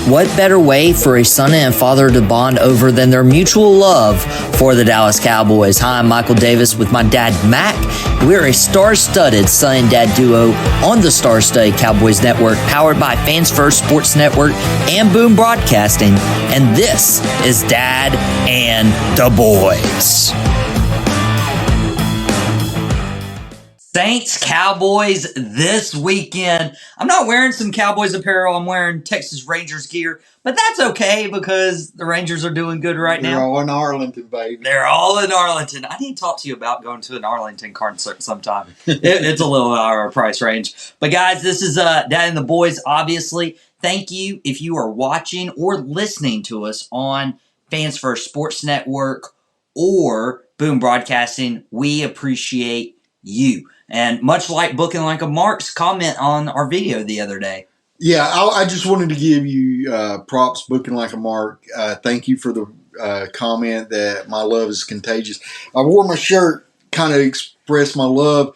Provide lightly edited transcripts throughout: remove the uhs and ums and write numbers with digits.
What better way for a son and father to bond over than their mutual love for the Dallas Cowboys? Hi, I'm Michael Davis with my dad, Mac. We're a star-studded son and dad duo on the star-studded Cowboys Network, powered by Fans First Sports Network and Boom Broadcasting. And this is Dad and the Boys. Saints Cowboys this weekend. I'm not wearing some Cowboys apparel. I'm wearing Texas Rangers gear, but that's okay because the Rangers are doing good right now. They're all in Arlington, baby. They're all in Arlington. I need to talk to you about going to an Arlington concert sometime. It's a little out of our price range. But guys, this is Dad and the Boys, obviously. Thank you if you are watching or listening to us on Fans First Sports Network or Boom Broadcasting. We appreciate you. And much like Booking Like a Mark's comment on our video the other day. Yeah, I just wanted to give you props, Booking Like a Mark. Thank you for the comment that my love is contagious. I wore my shirt, kind of express my love.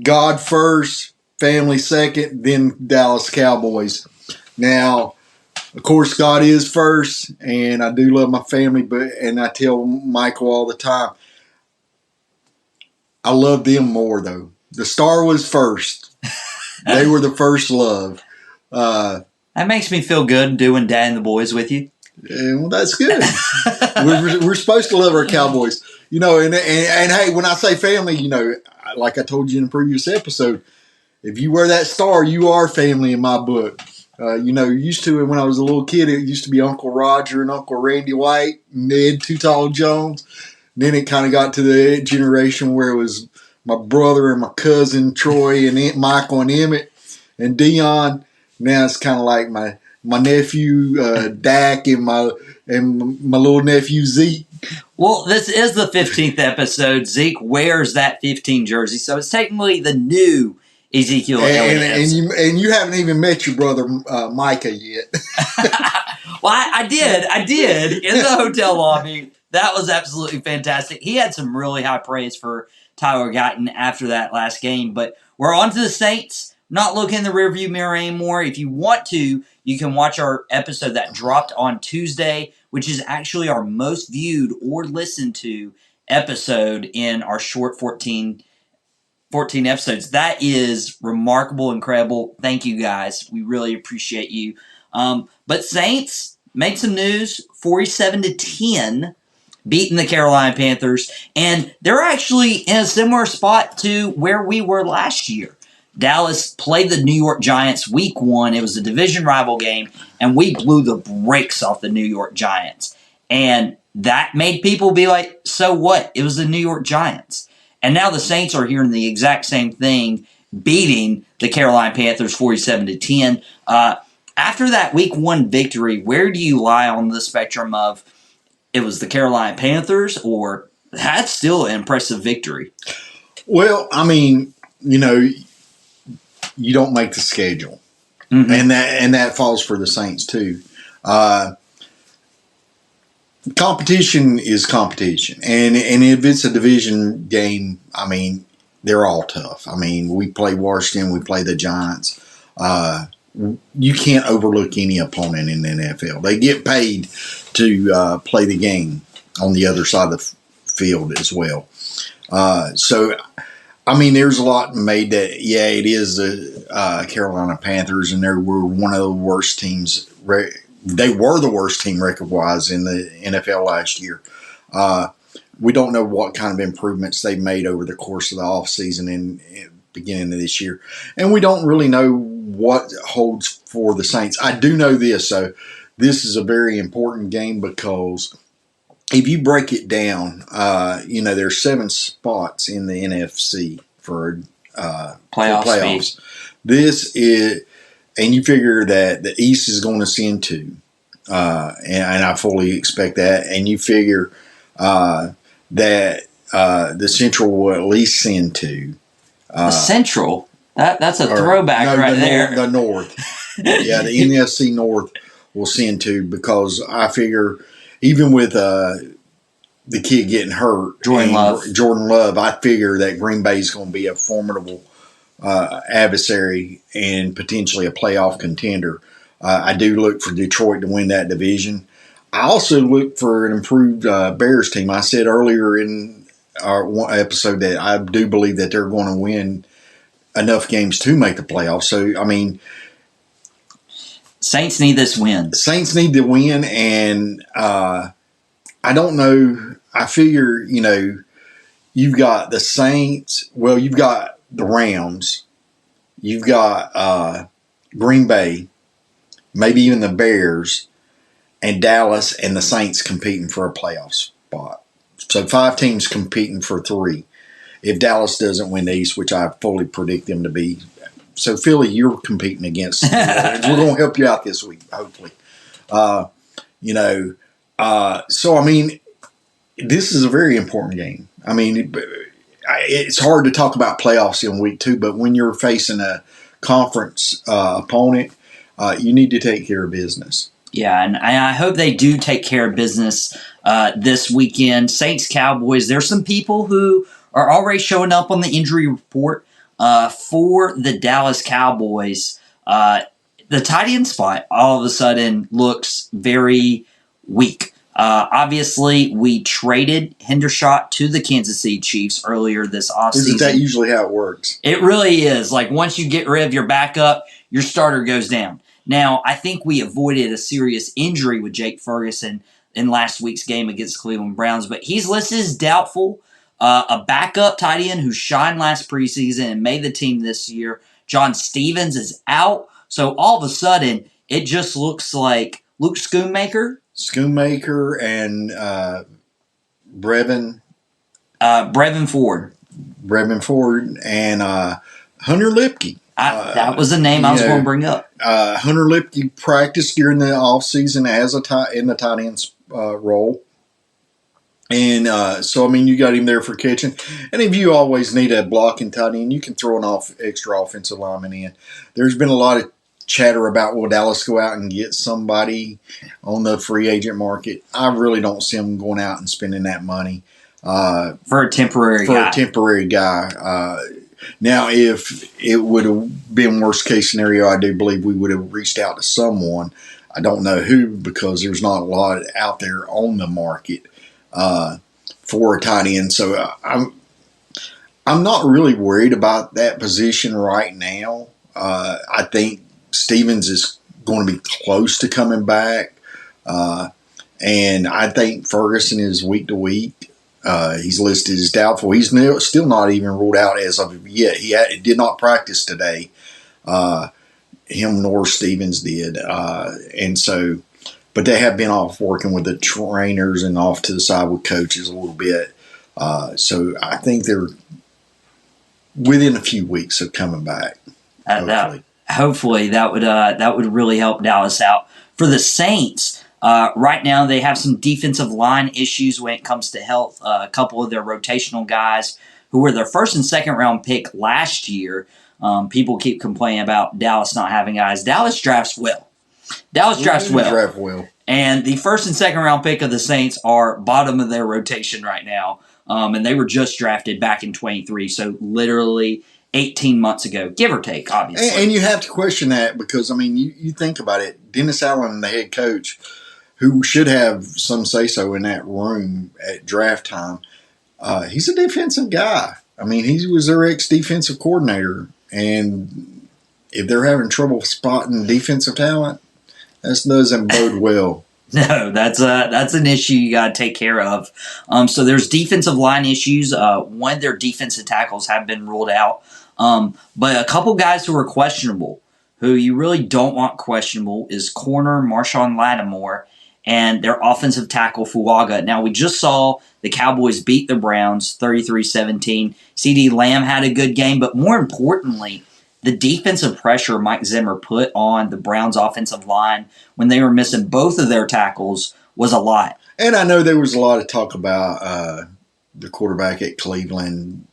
God first, family second, then Dallas Cowboys. Now, of course, God is first, and I do love my family, and I tell Michael all the time, I love them more, though. The star was first. They were the first love. That makes me feel good doing Dad and the Boys with you. Well, that's good. we're supposed to love our Cowboys. You know, and hey, when I say family, you know, like I told you in a previous episode, if you wear that star, you are family in my book. You know, used to when I was a little kid, it used to be Uncle Roger and Uncle Randy White, Ned Too Tall Jones. Then it kind of got to the generation where it was my brother and my cousin Troy and Aunt Michael and Emmett and Dion. Now it's kind of like my nephew Dak and my little nephew Zeke. Well, this is the 15th episode. Zeke wears that 15 jersey, so it's technically the new Ezekiel Elliott. And you haven't even met your brother Micah yet. Well, I did in the hotel lobby. That was absolutely fantastic. He had some really high praise for Tyler Guyton after that last game. But we're on to the Saints. Not looking in the rearview mirror anymore. If you want to, you can watch our episode that dropped on Tuesday, which is actually our most viewed or listened to episode in our short 14 episodes. That is remarkable, incredible. Thank you, guys. We really appreciate you. But Saints made some news, 47-10. Beating the Carolina Panthers, and they're actually in a similar spot to where we were last year. Dallas played the New York Giants week 1. It was a division rival game, and we blew the brakes off the New York Giants. And that made people be like, so what? It was the New York Giants. And now the Saints are hearing the exact same thing, beating the Carolina Panthers 47-10. After that week 1 victory, where do you lie on the spectrum of it was the Carolina Panthers, or that's still an impressive victory? Well, I mean, you know, you don't make the schedule, and that falls for the Saints too. Competition is competition, and if it's a division game, I mean, they're all tough. I mean, we play Washington, we play the Giants. You can't overlook any opponent in the NFL. They get paid to play the game on the other side of the field as well. So, I mean, there's a lot made that, yeah, it is the Carolina Panthers, and they were one of the worst teams. They were the worst team record-wise in the NFL last year. We don't know what kind of improvements they made over the course of the offseason and beginning of this year. And we don't really know what holds for the Saints. I do know this, so this is a very important game because if you break it down, you know, there's 7 spots in the NFC for playoffs. This is, and you figure that the East is going to send 2, and I fully expect that. And you figure that the Central will at least send 2. The Central? That's a throwback there. The North. Yeah, the NFC North will send 2 because I figure even with the kid getting hurt, Jordan Love, I figure that Green Bay is going to be a formidable adversary and potentially a playoff contender I do look for Detroit to win that division. I also look for an improved Bears team. I said earlier in our one episode that I do believe that they're going to win enough games to make the playoffs. So, I mean, Saints need this win. Saints need to win, and I don't know. I figure, you've got the Saints. Well, you've got the Rams. You've got Green Bay, maybe even the Bears, and Dallas and the Saints competing for a playoff spot. So 5 teams competing for 3. If Dallas doesn't win the East, which I fully predict them to be. So, Philly, you're competing against the Warriors. We're going to help you out this week, hopefully. So, I mean, this is a very important game. I mean, it's hard to talk about playoffs in week 2, but when you're facing a conference opponent, you need to take care of business. Yeah, and I hope they do take care of business this weekend. Saints, Cowboys, there's some people who are already showing up on the injury report for the Dallas Cowboys. The tight end spot all of a sudden looks very weak. Obviously, we traded Hendershot to the Kansas City Chiefs earlier this offseason. Isn't that usually how it works? It really is. Like, once you get rid of your backup, your starter goes down. Now, I think we avoided a serious injury with Jake Ferguson in last week's game against Cleveland Browns, but he's listed as doubtful. A backup tight end who shined last preseason and made the team this year, John Stevens, is out. So all of a sudden, it just looks like Luke Schoonmaker and Brevin Ford. Brevin Ford and Hunter Lipke. That was the name I was going to bring up. Hunter Lipke practiced during the offseason as in the tight end role. And so, I mean, you got him there for catching. And if you always need a blocking tight end, you can throw an extra offensive lineman in. There's been a lot of chatter about, will Dallas go out and get somebody on the free agent market? I really don't see them going out and spending that money. For a temporary guy. Now, if it would have been worst case scenario, I do believe we would have reached out to someone. I don't know who, because there's not a lot out there on the market for a tight end. So I'm not really worried about that position right now. I think Stevens is going to be close to coming back. And I think Ferguson is week to week. He's listed as doubtful. He's still not even ruled out as of yet. He did not practice today. Him nor Stevens did. And so, but they have been off working with the trainers and off to the side with coaches a little bit. So I think they're within a few weeks of coming back. Hopefully that would really help Dallas out. For the Saints, right now they have some defensive line issues when it comes to health. A couple of their rotational guys who were their first and second round pick last year. People keep complaining about Dallas not having guys. Dallas drafts well. Draft well. And the first and second round pick of the Saints are bottom of their rotation right now. And they were just drafted back in 23. So literally 18 months ago, give or take, obviously. And you have to question that because, I mean, you think about it. Dennis Allen, the head coach, who should have some say-so in that room at draft time, he's a defensive guy. I mean, he was their ex-defensive coordinator. And if they're having trouble spotting defensive talent, that doesn't bode well. No, that's an issue you got to take care of. So there's defensive line issues. One of their defensive tackles have been ruled out. But a couple guys who are questionable, who you really don't want questionable, is corner Marshawn Lattimore and their offensive tackle Fuaga. Now, we just saw the Cowboys beat the Browns 33-17. CeeDee Lamb had a good game, but more importantly, the defensive pressure Mike Zimmer put on the Browns' offensive line when they were missing both of their tackles was a lot. And I know there was a lot of talk about the quarterback at Cleveland,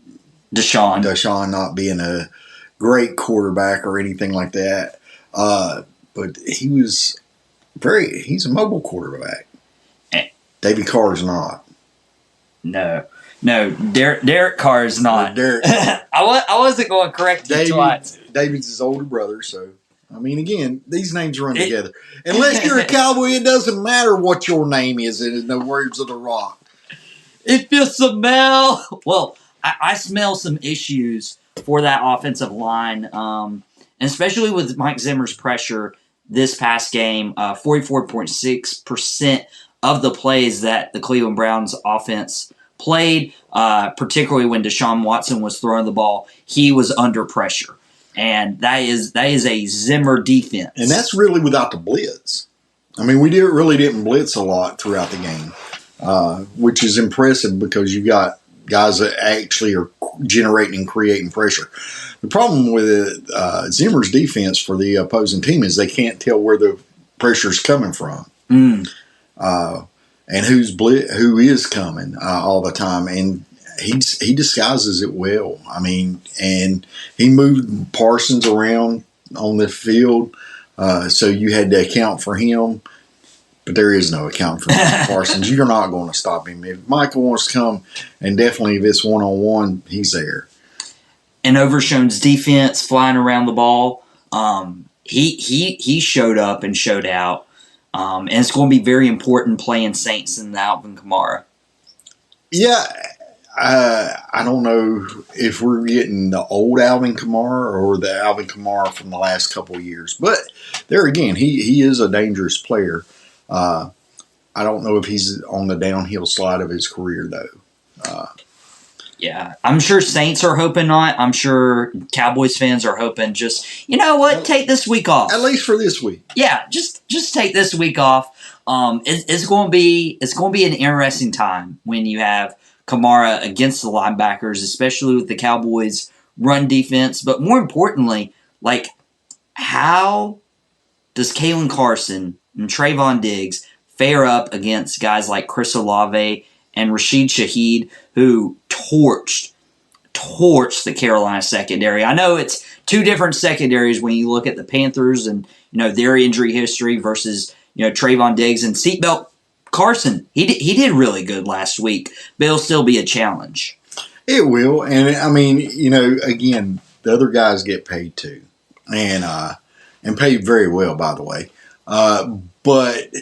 Deshaun not being a great quarterback or anything like that. But he's a mobile quarterback. David Carr is not. No, Derek Carr is not. Derek. I wasn't going to correct you twice. David's his older brother, so I mean, again, these names run together. Unless you're a Cowboy, it doesn't matter what your name is, in the words of The Rock. If you smell, well, I smell some issues for that offensive line, and especially with Mike Zimmer's pressure this past game. 44.6% of the plays that the Cleveland Browns offense played, particularly when Deshaun Watson was throwing the ball, he was under pressure. And that is a Zimmer defense. And that's really without the blitz. I mean, we really didn't blitz a lot throughout the game, which is impressive because you got guys that actually are generating and creating pressure. The problem with Zimmer's defense for the opposing team is they can't tell where the pressure is coming from. And who is coming all the time. And he disguises it well. I mean, and he moved Parsons around on the field, so you had to account for him. But there is no account for Parsons. You're not going to stop him. If Michael wants to come, and definitely if it's one-on-one, he's there. And Overshown's defense flying around the ball, he showed up and showed out. And it's going to be very important playing Saints and Alvin Kamara. Yeah, I don't know if we're getting the old Alvin Kamara or the Alvin Kamara from the last couple of years. But there again, he is a dangerous player. I don't know if he's on the downhill slide of his career, though. Yeah, I'm sure Saints are hoping not. I'm sure Cowboys fans are hoping just, you know what, take this week off. At least for this week. Yeah, just take this week off. It's going to be an interesting time when you have Kamara against the linebackers, especially with the Cowboys' run defense. But more importantly, like, how does Kalen Carson and Trayvon Diggs fare up against guys like Chris Olave and Rashid Shaheed, who torched the Carolina secondary? I know it's two different secondaries when you look at the Panthers and, you know, their injury history versus, you know, Trayvon Diggs and Seatbelt Carson. He did really good last week, but it'll still be a challenge. It will, and I mean, you know, again, the other guys get paid too, and paid very well, by the way. But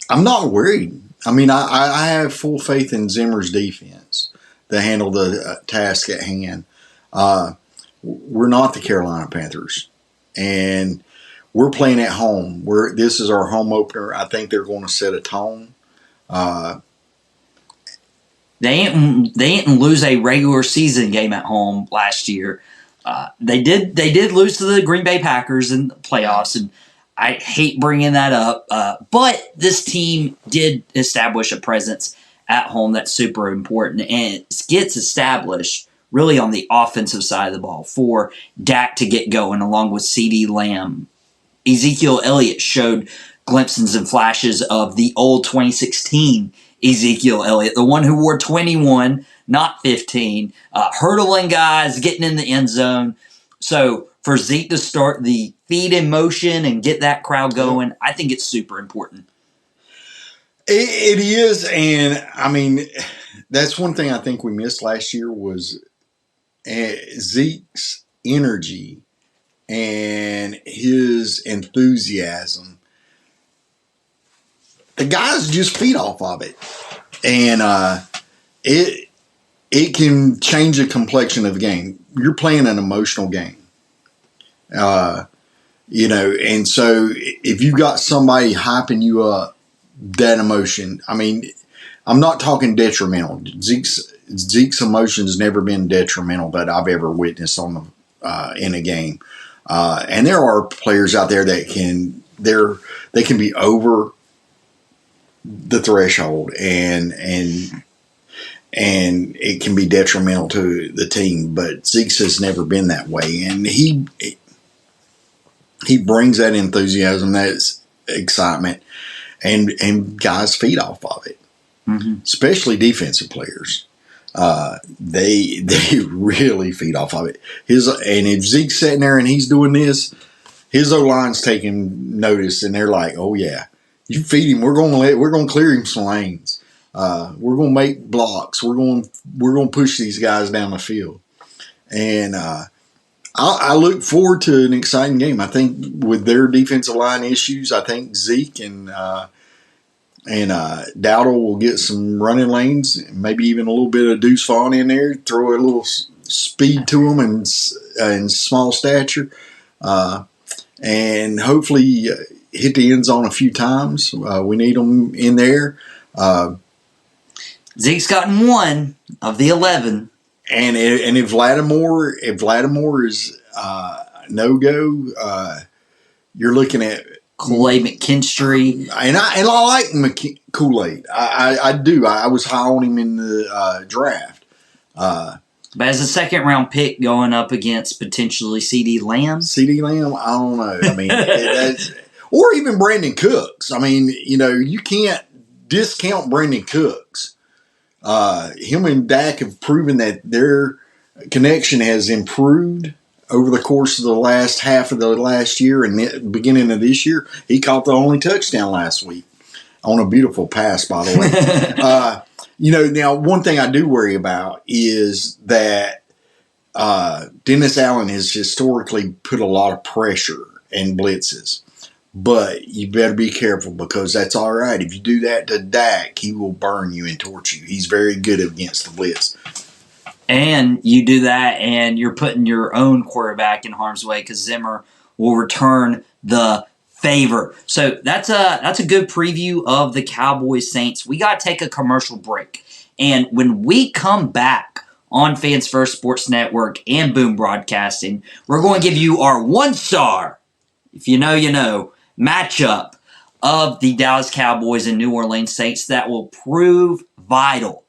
I'm not worried. I mean, I have full faith in Zimmer's defense to handle the task at hand. We're not the Carolina Panthers, and we're playing at home. This is our home opener. I think they're going to set a tone. They didn't lose a regular season game at home last year. They did lose to the Green Bay Packers in the playoffs, and I hate bringing that up. But this team did establish a presence at home that's super important, and it gets established really on the offensive side of the ball for Dak to get going, along with CeeDee Lamb. Ezekiel Elliott showed glimpses and flashes of the old 2016 Ezekiel Elliott, the one who wore 21, not 15, hurdling guys, getting in the end zone. So for Zeke to start the feet in motion and get that crowd going, I think it's super important. It is, and I mean, that's one thing I think we missed last year was Zeke's energy and his enthusiasm. The guys just feed off of it, and it can change the complexion of the game. You're playing an emotional game, you know, and so if you got somebody hyping you up, that emotion. I mean, I'm not talking detrimental. Zeke's emotion has never been detrimental that I've ever witnessed on in a game. And there are players out there that they can be over the threshold and it can be detrimental to the team. But Zeke's has never been that way, and he brings that enthusiasm, that excitement, and guys feed off of it, especially defensive players. They really feed off of it. And if Zeke's sitting there and he's doing this, his O-line's taking notice, and they're like, "Oh yeah, you feed him. We're going to clear him some lanes. We're going to make blocks. We're going to push these guys down the field." And I look forward to an exciting game. I think with their defensive line issues, I think Zeke and Dowdle will get some running lanes, maybe even a little bit of Deuce Vaughn in there, throw a little speed to them and small stature, and hopefully hit the end zone a few times. We need them in there. Zeke's gotten 1 of the 11. And if Lattimore is no go, you're looking at Kool-Aid McKinstry. And I like Kool-Aid. I do. I was high on him in the draft. But as a second-round pick going up against potentially C.D. Lamb? C.D. Lamb, I don't know. I mean, or even Brandon Cooks. I mean, you can't discount Brandon Cooks. Him and Dak have proven that their connection has improved over the course of the last half of the last year and the beginning of this year. He caught the only touchdown last week on a beautiful pass, by the way. Now one thing I do worry about is that Dennis Allen has historically put a lot of pressure and blitzes. But you better be careful because that's all right. If you do that to Dak, he will burn you and torch you. He's very good against the blitz. And you do that, and you're putting your own quarterback in harm's way because Zimmer will return the favor. So that's a good preview of the Cowboys Saints. We got to take a commercial break. And when we come back on Fans First Sports Network and Boom Broadcasting, we're going to give you our 1-star, if you know, you know, matchup of the Dallas Cowboys and New Orleans Saints that will prove vital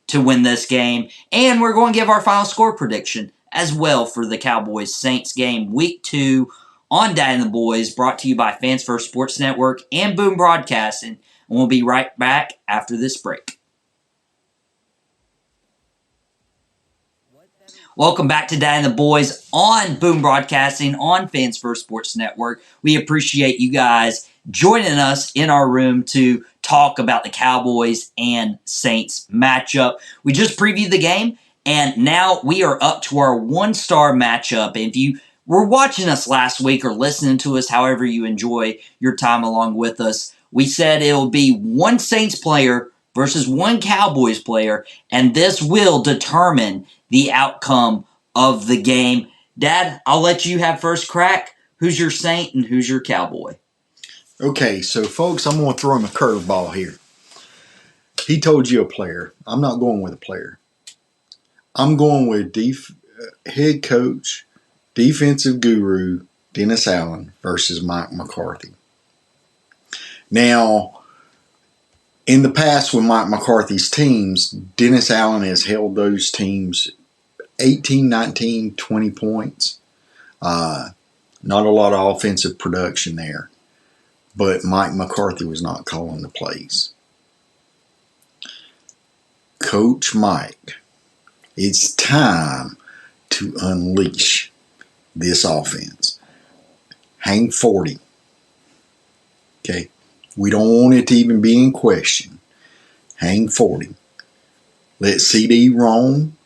to win this game. And we're going to give our final score prediction as well for the Cowboys Saints game week 2 on Dad and the Boys, brought to you by Fans First Sports Network and Boom Broadcasting. And we'll be right back after this break. Welcome back to Dad and the Boys on Boom Broadcasting on Fans First Sports Network. We appreciate you guys joining us in our room to talk about the Cowboys and Saints matchup. We just previewed the game, and now we are up to our 1-star matchup. And if you were watching us last week or listening to us, however you enjoy your time along with us, we said it will be 1 Saints player versus 1 Cowboys player, and this will determine the outcome of the game. Dad, I'll let you have first crack. Who's your Saint and who's your Cowboy? Okay, so folks, I'm going to throw him a curveball here. He told you a player. I'm not going with a player. I'm going with head coach, defensive guru, Dennis Allen versus Mike McCarthy. Now, in the past with Mike McCarthy's teams, Dennis Allen has held those teams 18, 19, 20 points. Not a lot of offensive production there. But Mike McCarthy was not calling the plays. Coach Mike, it's time to unleash this offense. Hang 40. Okay? We don't want it to even be in question. Hang 40. Let CD roam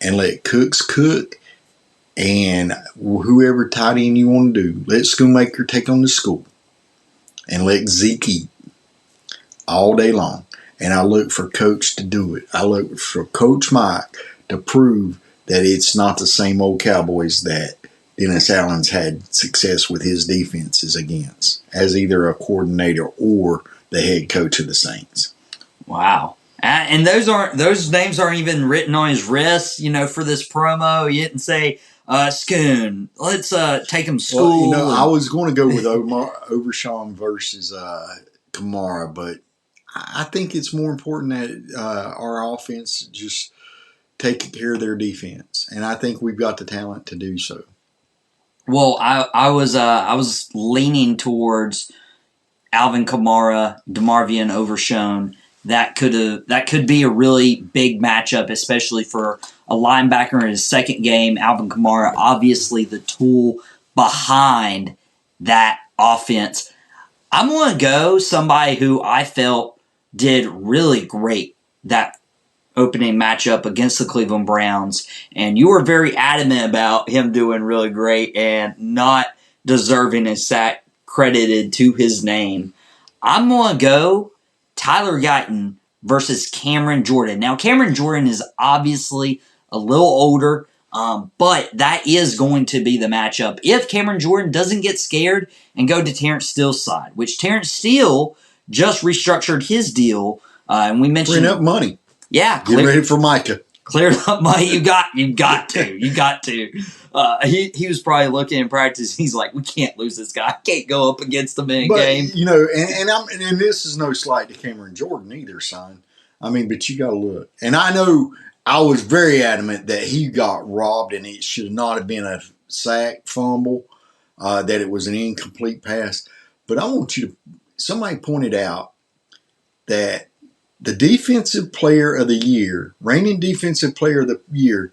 and let Cooks cook. And whoever tight end you want to do, let Schoonmaker take on the school. And let Zeke eat all day long. And I look for Coach to do it. I look for Coach Mike to prove that it's not the same old Cowboys that Dennis Allen's had success with his defenses against as either a coordinator or the head coach of the Saints. Wow. And those names aren't even written on his wrist, for this promo. He didn't say, Schoon, let's take him to school. Well, I was going to go with Overshawn versus Kamara, but I think it's more important that our offense just take care of their defense, and I think we've got the talent to do so. Well, I was leaning towards Alvin Kamara, DeMarvion Overshown. That could be a really big matchup, especially for a linebacker in his second game. Alvin Kamara, obviously the tool behind that offense. I'm going to go somebody who I felt did really great that opening matchup against the Cleveland Browns, and you were very adamant about him doing really great and not deserving a sack credited to his name. I'm going to go Tyler Guyton versus Cameron Jordan. Now, Cameron Jordan is obviously a little older, but that is going to be the matchup if Cameron Jordan doesn't get scared and go to Terrence Steele's side, which Terrence Steele just restructured his deal. And we mentioned freeing up money. Yeah, get ready for Micah. Clear up money. You got to. He was probably looking in practice. He's like, we can't lose this guy. I can't go up against him in a game. You know, and this is no slight to Cameron Jordan either, son. I mean, but you got to look. And I know I was very adamant that he got robbed and it should not have been a sack fumble, that it was an incomplete pass. But I want you to, somebody pointed out that the defensive player of the year, reigning defensive player of the year,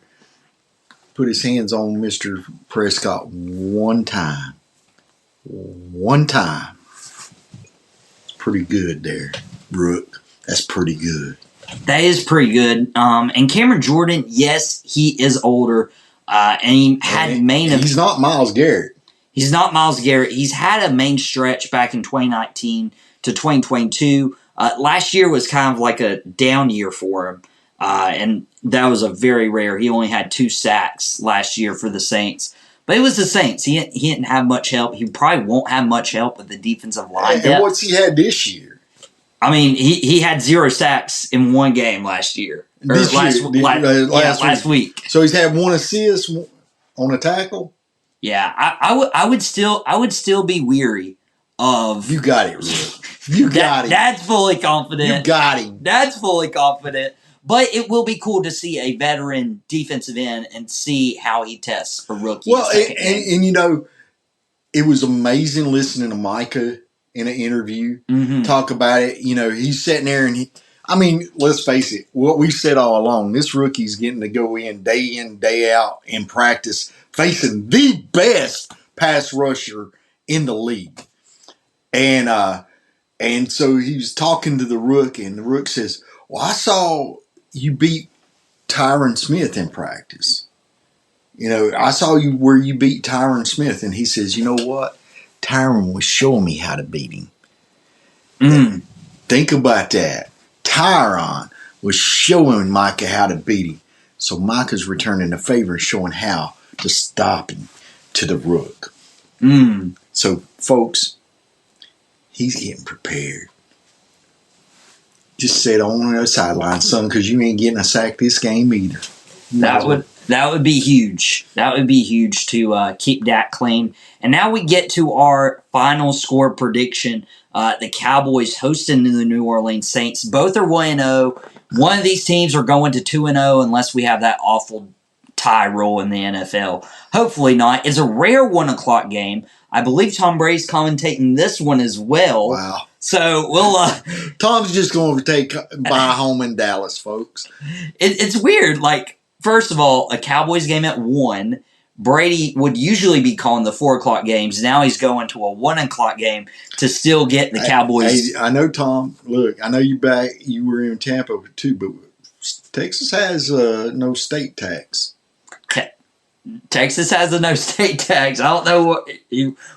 put his hands on Mr. Prescott one time. One time. It's pretty good there, Brooke. That's pretty good. That is pretty good. And Cameron Jordan, yes, he is older. And he had He's not Myles Garrett. He's not Myles Garrett. He's had a main stretch back in 2019 to 2022. Last year was kind of like a down year for him. And that was a very rare. He only had 2 sacks last year for the Saints. But it was the Saints. He didn't have much help. He probably won't have much help with the defensive line depth. And what's he had this year? I mean, he had 0 sacks in one game last year. Last week. So he's had 1 assist on a tackle? Yeah, I would still be weary of. You got it, Rick. You got him. Dad's fully confident. You got him. Dad's fully confident. But it will be cool to see a veteran defensive end and see how he tests for rookie. Well, and you know, it was amazing listening to Micah in an interview talk about it. You know, he's sitting there and let's face it, what we said all along, this rookie's getting to go in, day out in practice, facing the best pass rusher in the league. And so he was talking to the Rook, and the Rook says, well, I saw you beat Tyron Smith in practice. You know, I saw you where you beat Tyron Smith. And he says, you know what? Tyron was showing me how to beat him. Think about that. Tyron was showing Micah how to beat him. So Micah's returning the favor and showing how to stop him to the Rook. So, folks, he's getting prepared. Just sit on the sideline, son, because you ain't getting a sack this game either. That would be huge. That would be huge to keep Dak clean. And now we get to our final score prediction. The Cowboys hosting the New Orleans Saints. Both are 1-0. One of these teams are going to 2-0 unless we have that awful tie roll in the NFL. Hopefully not. It's a rare 1 o'clock game. I believe Tom Brady's commentating this one as well. Wow. So we'll. Tom's just going to buy a home in Dallas, folks. It's weird. Like, first of all, a Cowboys game at 1. Brady would usually be calling the 4 o'clock games. Now he's going to a 1 o'clock game to still get the Cowboys. Hey, I know, Tom. Look, I know you were in Tampa too, but Texas has no state tax. Texas has a no state tax. I don't know what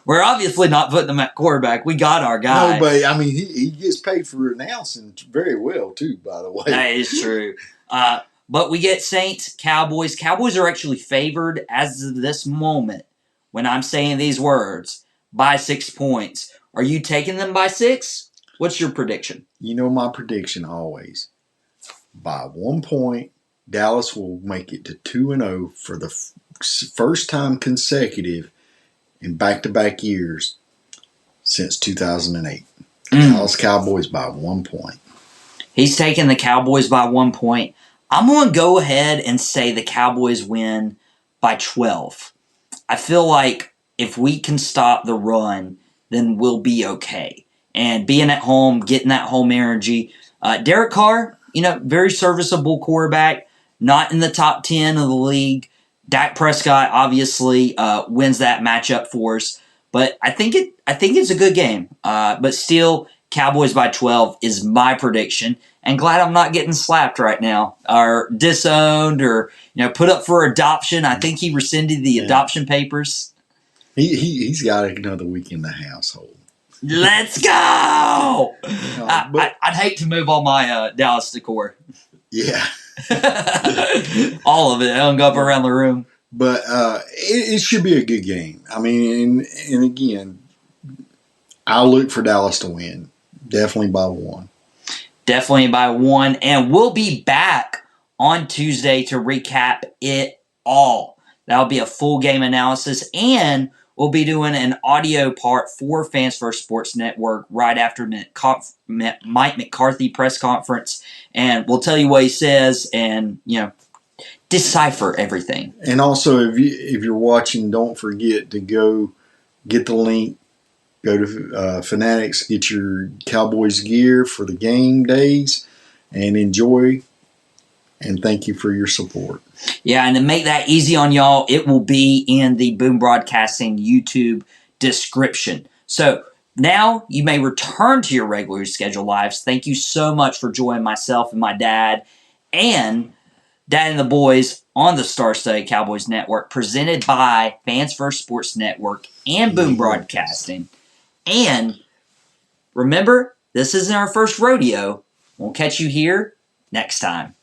we're obviously not putting them at quarterback. We got our guy. No, but I mean he gets paid for announcing very well too. By the way, that is true. But we get Saints, Cowboys. Cowboys are actually favored as of this moment when I'm saying these words by 6 points. Are you taking them by 6? What's your prediction? You know my prediction always. By 1 point, Dallas will make it to 2-0 for the first time consecutive in back-to-back years since 2008. Dallas Cowboys by 1 point. He's taking the Cowboys by 1 point. I'm going to go ahead and say the Cowboys win by 12. I feel like if we can stop the run, then we'll be okay. And being at home, getting that home energy. Derek Carr, very serviceable quarterback, not in the top 10 of the league. Dak Prescott obviously wins that matchup for us. But I think it's a good game. But still, Cowboys by 12 is my prediction. And glad I'm not getting slapped right now or disowned or put up for adoption. I think he rescinded the adoption papers. He's got another week in the household. Let's go! I'd hate to move all my Dallas decor. Yeah. All of it hung up around the room. But it should be a good game. I mean, and again, I'll look for Dallas to win. Definitely by 1. Definitely by 1. And we'll be back on Tuesday to recap it all. That'll be a full game analysis. And we'll be doing an audio part for Fans First Sports Network right after Mike McCarthy press conference. And we'll tell you what he says and, decipher everything. And also, if you're watching, don't forget to go get the link. Go to Fanatics, get your Cowboys gear for the game days, and enjoy. And thank you for your support. Yeah, and to make that easy on y'all, it will be in the Boom Broadcasting YouTube description. So now you may return to your regularly scheduled lives. Thank you so much for joining myself and my dad and the boys on the Star-Studded Cowboys Network, presented by Fans First Sports Network and Boom Broadcasting. And remember, this isn't our first rodeo. We'll catch you here next time.